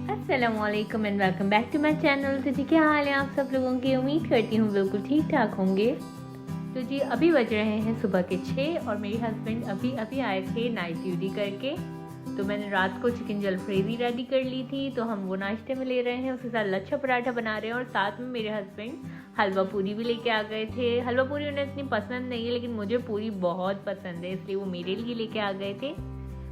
अस्सलामुअलैकुम and welcome back to my channel. तो जी क्या हाल है आप सब लोगों की। उम्मीद करती हूँ बिल्कुल ठीक ठाक होंगे। तो जी अभी बज रहे हैं सुबह के 6 और मेरे हस्बैंड अभी अभी आए थे नाइट ड्यूटी करके। तो मैंने रात को चिकन जलफ्रेज़ी रेडी कर ली थी, तो हम वो नाश्ते में ले रहे हैं। उसके साथ लच्छा पराठा बना रहे हैं और साथ में मेरे हस्बैंड हलवा पूरी भी लेके आ गए थे। हलवा पूरी उन्हें इतनी पसंद नहीं है, लेकिन मुझे पूरी बहुत पसंद है, इसलिए वो मेरे लिए लेके आ गए थे।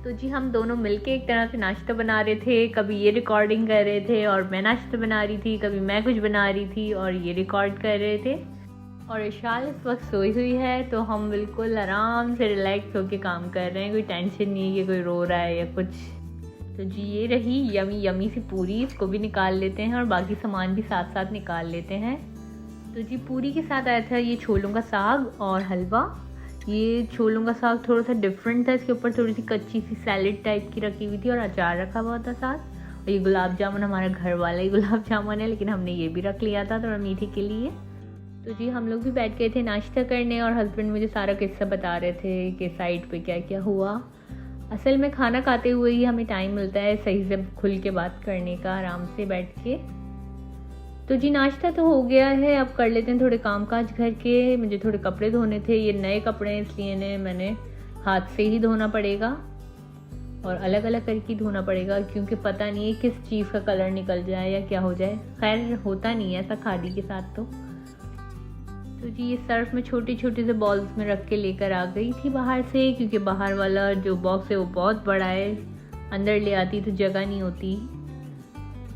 तो जी हम दोनों मिलके एक तरह से नाश्ता बना रहे थे। कभी ये रिकॉर्डिंग कर रहे थे और मैं नाश्ता बना रही थी, कभी मैं कुछ बना रही थी और ये रिकॉर्ड कर रहे थे। और इशाल इस वक्त सोई हुई है, तो हम बिल्कुल आराम से रिलैक्स होके काम कर रहे हैं। कोई टेंशन नहीं है कि कोई रो रहा है या कुछ। तो जी ये रही यमी यमी सी पूरी, इसको भी निकाल लेते हैं और बाकी सामान भी साथ साथ निकाल लेते हैं। तो जी पूरी के साथ आया था ये छोलों का साग और हलवा। ये छोलों का साग थोड़ा सा डिफरेंट था, इसके ऊपर थोड़ी सी कच्ची सी सैलेड टाइप की रखी हुई थी और अचार रखा हुआ था साथ। और ये गुलाब जामुन हमारा घर वाला ही गुलाब जामुन है, लेकिन हमने ये भी रख लिया था थोड़ा मीठे के लिए। तो जी हम लोग भी बैठ गए थे नाश्ता करने और हस्बैंड मुझे सारा किस्सा बता रहे थे कि साइड पे क्या क्या हुआ। असल में खाना खाते हुए ही हमें टाइम मिलता है सही से खुल के बात करने का, आराम से बैठ के। तो जी नाश्ता तो हो गया है, अब कर लेते हैं थोड़े कामकाज घर के। मुझे थोड़े कपड़े धोने थे, ये नए कपड़े हैं इसलिए ने मैंने हाथ से ही धोना पड़ेगा और अलग अलग करके धोना पड़ेगा, क्योंकि पता नहीं है किस चीज़ का कलर निकल जाए या क्या हो जाए। खैर होता नहीं है ऐसा खादी के साथ। तो जी ये सर्फ में छोटे छोटे से बॉल्स में रख के लेकर आ गई थी बाहर से, क्योंकि बाहर वाला जो बॉक्स है वो बहुत बड़ा है, अंदर ले आती तो जगह नहीं होती।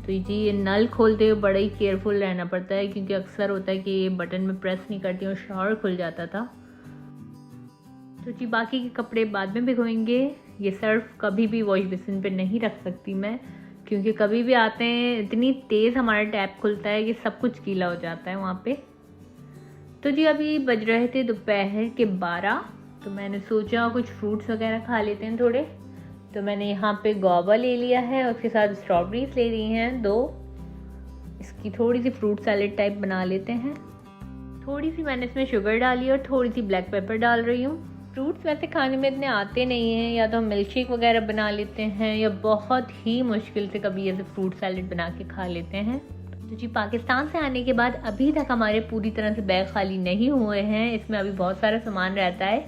तो जी ये नल खोलते हुए बड़ा ही केयरफुल रहना पड़ता है, क्योंकि अक्सर होता है कि ये बटन में प्रेस नहीं करती और शॉवर खुल जाता था। तो जी बाकी के कपड़े बाद में भिगोएंगे। ये सर्फ कभी भी वॉश बेसिन पे नहीं रख सकती मैं, क्योंकि कभी भी आते हैं इतनी तेज़ हमारा टैप खुलता है कि सब कुछ गीला हो जाता है वहाँ पे। तो जी अभी बज रहे थे दोपहर के 12, तो मैंने सोचा कुछ फ्रूट्स वगैरह खा लेते हैं थोड़े। तो मैंने यहाँ पे गुआवा ले लिया है, उसके साथ स्ट्रॉबेरीज ले ली हैं 2। इसकी थोड़ी सी फ्रूट सैलेड टाइप बना लेते हैं। थोड़ी सी मैंने इसमें शुगर डाली और थोड़ी सी ब्लैक पेपर डाल रही हूँ। फ्रूट्स वैसे खाने में इतने आते नहीं हैं, या तो हम मिल्क शेक वगैरह बना लेते हैं या बहुत ही मुश्किल से कभी ऐसे फ्रूट सैलेड बना के खा लेते हैं। तो जी पाकिस्तान से आने के बाद अभी तक हमारे पूरी तरह से बैग खाली नहीं हुए हैं। इसमें अभी बहुत सारा सामान रहता है,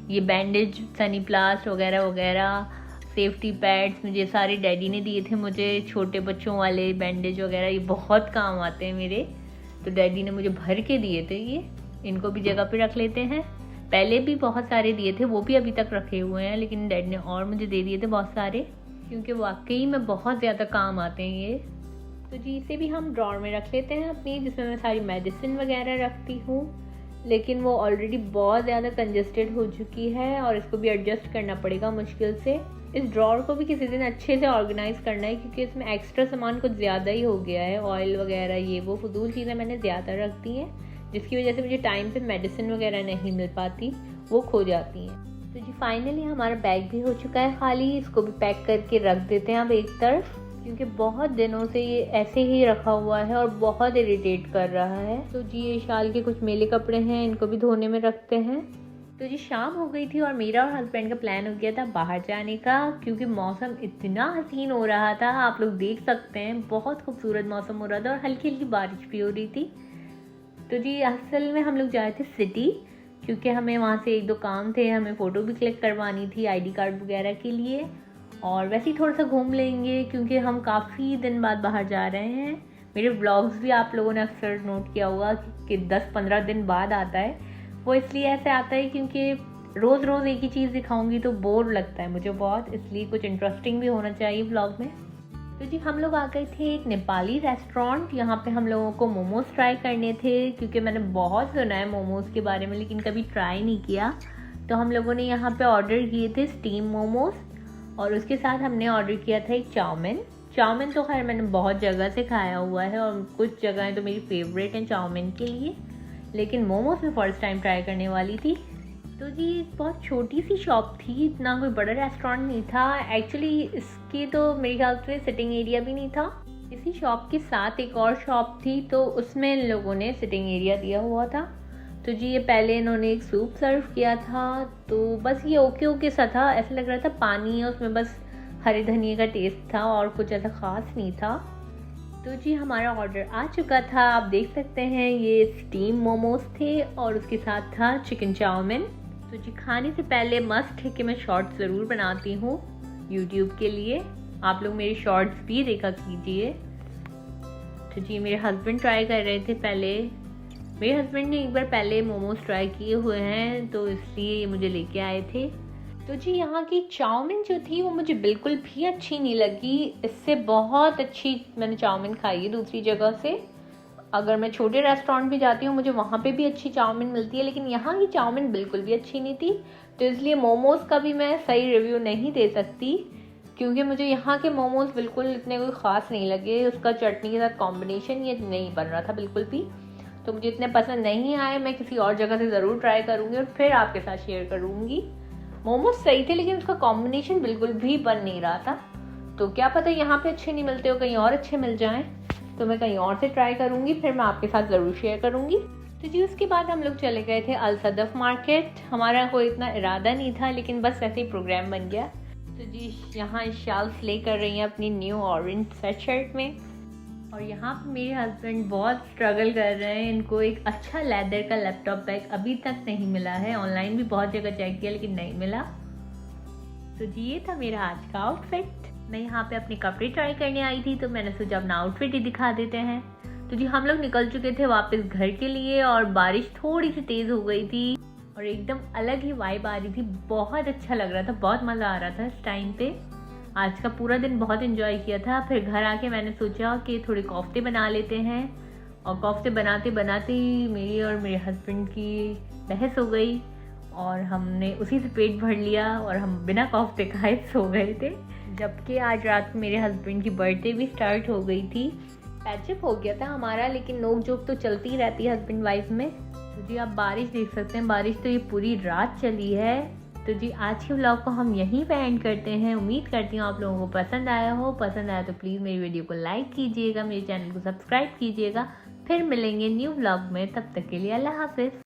ये बैंडेज, सनी प्लास्ट वगैरह वगैरह, सेफ्टी पैड्स मुझे सारे डैडी ने दिए थे मुझे, छोटे बच्चों वाले बैंडेज वगैरह, ये बहुत काम आते हैं मेरे। तो डैडी ने मुझे भर के दिए थे ये, इनको भी जगह पे रख लेते हैं। पहले भी बहुत सारे दिए थे, वो भी अभी तक रखे हुए हैं, लेकिन डैडी ने और मुझे दे दिए थे बहुत सारे, क्योंकि वाकई में बहुत ज़्यादा काम आते हैं ये। तो जी इसे भी हम ड्रॉर में रख लेते हैं अपनी, जिसमें मैं सारी मेडिसिन वगैरह रखती हूँ, लेकिन वो ऑलरेडी बहुत ज़्यादा कंजस्टेड हो चुकी है और इसको भी एडजस्ट करना पड़ेगा मुश्किल से। इस ड्रॉर को भी किसी दिन अच्छे से ऑर्गेनाइज करना है, क्योंकि इसमें एक्स्ट्रा सामान कुछ ज़्यादा ही हो गया है, ऑयल वगैरह ये वो फजूल चीज़ें मैंने ज़्यादा रख दी हैं, जिसकी वजह से मुझे टाइम पे मेडिसिन वगैरह नहीं मिल पाती, वो खो जाती हैं। तो जी फाइनली हमारा बैग भी हो चुका है खाली, इसको भी पैक करके रख देते हैं अब एक तरफ, क्योंकि बहुत दिनों से ये ऐसे ही रखा हुआ है और बहुत इरिटेट कर रहा है। तो जी ये शाल के कुछ मेले कपड़े हैं, इनको भी धोने में रखते हैं। तो जी शाम हो गई थी और मेरा और हस्बैंड का प्लान हो गया था बाहर जाने का, क्योंकि मौसम इतना हसीन हो रहा था, आप लोग देख सकते हैं, बहुत खूबसूरत मौसम हो रहा था और हल्की हल्की बारिश भी हो रही थी। तो जी असल में हम लोग जा रहे थे सिटी, क्योंकि हमें वहाँ से 1-2 काम थे, हमें फ़ोटो भी क्लिक करवानी थी ID कार्ड वगैरह के लिए, और वैसे ही थोड़ा सा घूम लेंगे, क्योंकि हम काफ़ी दिन बाद बाहर जा रहे हैं। मेरे व्लॉग्स भी आप लोगों ने अक्सर नोट किया होगा कि 10-15 दिन बाद आता है। वो इसलिए ऐसे आता है क्योंकि रोज़ रोज़ एक ही चीज़ दिखाऊंगी तो बोर लगता है मुझे बहुत, इसलिए कुछ इंटरेस्टिंग भी होना चाहिए व्लॉग में। तो जी हम लोग आ गए थे एक नेपाली रेस्टोरेंट, यहाँ पे हम लोगों को मोमोज़ ट्राई करने थे, क्योंकि मैंने बहुत सुना है मोमोज़ के बारे में, लेकिन कभी ट्राई नहीं किया। तो हम लोगों ने यहाँ पे ऑर्डर किए थे स्टीम मोमोज़, और उसके साथ हमने ऑर्डर किया था एक चाउमीन तो खैर मैंने बहुत जगह से खाया हुआ है और कुछ जगहें तो मेरी फेवरेट हैं चाउमीन के लिए, लेकिन मोमोज़ में फ़र्स्ट टाइम ट्राई करने वाली थी। तो जी बहुत छोटी सी शॉप थी, इतना कोई बड़ा रेस्टोरेंट नहीं था एक्चुअली। इसकी तो मेरे ख्याल से सिटिंग एरिया भी नहीं था। इसी शॉप के साथ एक और शॉप थी, तो उसमें इन लोगों ने सिटिंग एरिया दिया हुआ था। तो जी ये पहले इन्होंने एक सूप सर्व किया था, तो बस ये ओके सा था, ऐसा लग रहा था पानी है उसमें, बस हरे धनिए का टेस्ट था और कुछ ऐसा ख़ास नहीं था। तो जी हमारा ऑर्डर आ चुका था, आप देख सकते हैं ये स्टीम मोमोज थे और उसके साथ था चिकन चाउमीन। तो जी खाने से पहले मस्ट है कि मैं शॉर्ट्स ज़रूर बनाती हूँ यूट्यूब के लिए, आप लोग मेरी शॉर्ट्स भी देखा कीजिए। तो जी मेरे हस्बैंड ट्राई कर रहे थे पहले, मेरे हस्बैंड ने एक बार पहले मोमोज ट्राई किए हुए हैं तो इसलिए ये मुझे लेके आए थे। तो जी यहाँ की चाउमीन जो थी वो मुझे बिल्कुल भी अच्छी नहीं लगी, इससे बहुत अच्छी मैंने चाउमीन खाई है दूसरी जगह से। अगर मैं छोटे रेस्टोरेंट भी जाती हूँ मुझे वहाँ पे भी अच्छी चाउमीन मिलती है, लेकिन यहाँ की चाउमीन बिल्कुल भी अच्छी नहीं थी। तो इसलिए मोमोज़ का भी मैं सही रिव्यू नहीं दे सकती, क्योंकि मुझे यहाँ के मोमोज़ बिल्कुल इतने कोई ख़ास नहीं लगे। उसका चटनी के साथ कॉम्बिनेशन ये नहीं बन रहा था बिल्कुल भी, तो मुझे इतने पसंद नहीं आए। मैं किसी और जगह से ज़रूर ट्राई करूँगी और फिर आपके साथ शेयर करूँगी। मोमोज सही थे लेकिन उसका कॉम्बिनेशन बिल्कुल भी बन नहीं रहा था। तो क्या पता यहाँ पे अच्छे नहीं मिलते हो, कहीं और अच्छे मिल जाएं, तो मैं कहीं और से ट्राई करूँगी, फिर मैं आपके साथ ज़रूर शेयर करूँगी। तो जी उसके बाद हम लोग चले गए थे अल सदफ़ मार्केट। हमारा कोई इतना इरादा नहीं था लेकिन बस ऐसे ही प्रोग्राम बन गया। तो जी यहाँ शाल्स ले कर रही हैं अपनी न्यू ऑरेंज स्वेट शर्ट में, और यहाँ पर मेरे हस्बैंड बहुत स्ट्रगल कर रहे हैं। इनको एक अच्छा लेदर का लैपटॉप बैग अभी तक नहीं मिला है, ऑनलाइन भी बहुत जगह चेक किया लेकिन नहीं मिला। तो जी ये था मेरा आज का आउटफिट। मैं यहाँ पे अपने कपड़े ट्राई करने आई थी तो मैंने सोचा अपना आउटफिट ही दिखा देते हैं। तो जी हम लोग निकल चुके थे वापस घर के लिए और बारिश थोड़ी सी तेज़ हो गई थी और एकदम अलग ही वाइब आ रही थी। बहुत अच्छा लग रहा था, बहुत मज़ा आ रहा था इस टाइम पे। आज का पूरा दिन बहुत एंजॉय किया था। फिर घर आके मैंने सोचा कि थोड़े कोफ्ते बना लेते हैं, और कोफ्ते बनाते बनाते ही मेरी और मेरे हस्बैंड की बहस हो गई और हमने उसी से पेट भर लिया और हम बिना कोफ्ते खाए सो गए थे। जबकि आज रात मेरे हस्बैंड की बर्थडे भी स्टार्ट हो गई थी। पैचअप हो गया था हमारा, लेकिन नोक जोक तो चलती रहती है हस्बैंड वाइफ में। तो जी आप बारिश देख सकते हैं, बारिश तो ये पूरी रात चली है। तो जी आज के व्लॉग को हम यहीं पे एंड करते हैं। उम्मीद करती हूँ आप लोगों को पसंद आया हो। पसंद आया तो प्लीज़ मेरी वीडियो को लाइक कीजिएगा, मेरे चैनल को सब्सक्राइब कीजिएगा। फिर मिलेंगे न्यू व्लॉग में, तब तक के लिए अल्लाह हाफिज़।